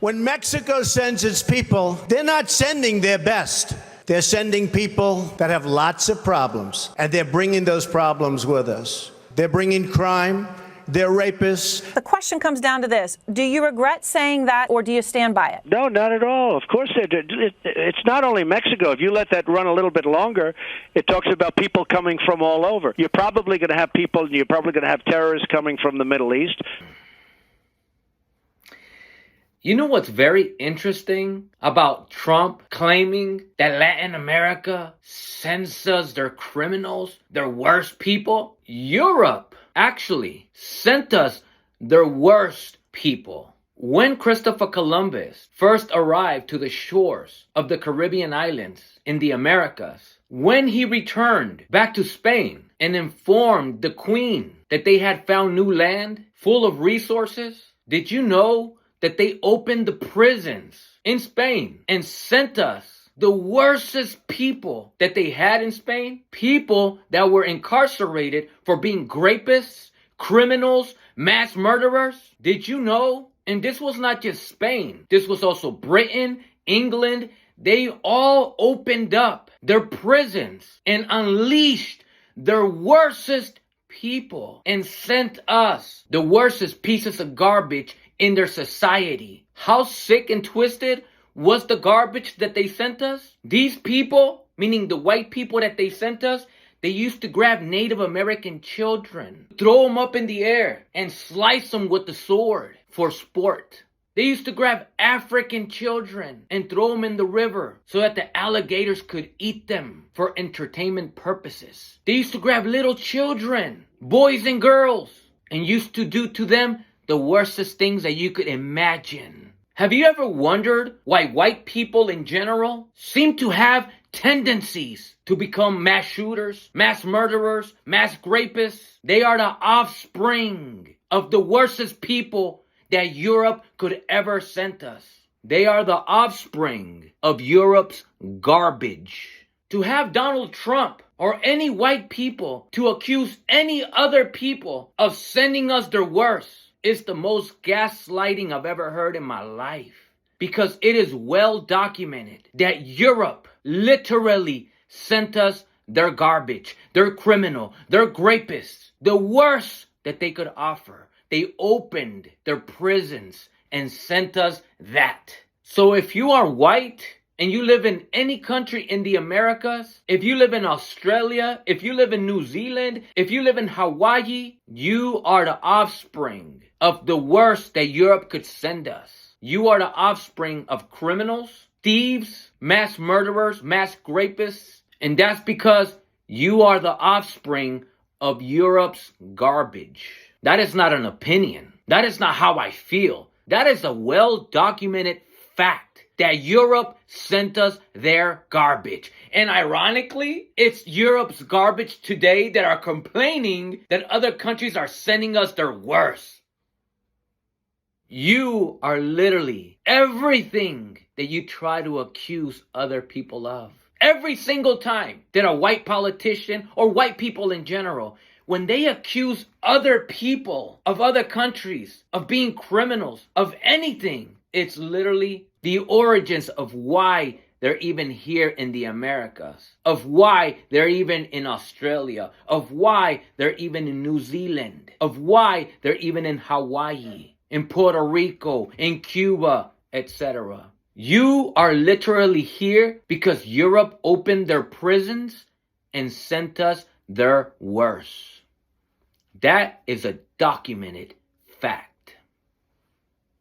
When Mexico sends its people, they're not sending their best. They're sending people that have lots of problems, and they're bringing those problems with us. They're bringing crime. They're rapists. The question comes down to this. Do you regret saying that, or do you stand by it? No, not at all. Of course, it's not only Mexico. If you let that run a little bit longer, it talks about people coming from all over. You're probably going to have people, and you're probably going to have terrorists coming from the Middle East. You know what's very interesting about Trump claiming that Latin America sends us their criminals, their worst people? Europe actually sent us their worst people. When Christopher Columbus first arrived to the shores of the Caribbean islands in the Americas, when he returned back to Spain and informed the Queen that they had found new land full of resources, did you know that they opened the prisons in Spain and sent us the worstest people that they had in Spain? People that were incarcerated for being rapists, criminals, mass murderers. Did you know? And this was not just Spain. This was also Britain, England. They all opened up their prisons and unleashed their worstest people and sent us the worstest pieces of garbage in their society. How sick and twisted was the garbage that they sent us? These people, meaning the white people that they sent us, they used to grab Native American children, throw them up in the air, and slice them with the sword for sport. They used to grab African children and throw them in the river so that the alligators could eat them for entertainment purposes. They used to grab little children, boys and girls, and used to do to them the worstest things that you could imagine. Have you ever wondered why white people in general seem to have tendencies to become mass shooters, mass murderers, mass rapists? They are the offspring of the worstest people that Europe could ever send us. They are the offspring of Europe's garbage. To have Donald Trump or any white people to accuse any other people of sending us their worst is the most gaslighting I've ever heard in my life. Because it is well documented that Europe literally sent us their garbage, their criminal, their rapists, the worst that they could offer. They opened their prisons and sent us that. So if you are white and you live in any country in the Americas, if you live in Australia, if you live in New Zealand, if you live in Hawaii, you are the offspring of the worst that Europe could send us. You are the offspring of criminals, thieves, mass murderers, mass rapists, and that's because you are the offspring of Europe's garbage. That is not an opinion. That is not how I feel. That is a well-documented fact that Europe sent us their garbage. And ironically, it's Europe's garbage today that are complaining that other countries are sending us their worst. You are literally everything that you try to accuse other people of. Every single time that a white politician or white people in general, when they accuse other people of other countries of being criminals, of anything, it's literally the origins of why they're even here in the Americas, of why they're even in Australia, of why they're even in New Zealand, of why they're even in Hawaii, in Puerto Rico, in Cuba, etc. You are literally here because Europe opened their prisons and sent us their worst. That is a documented fact.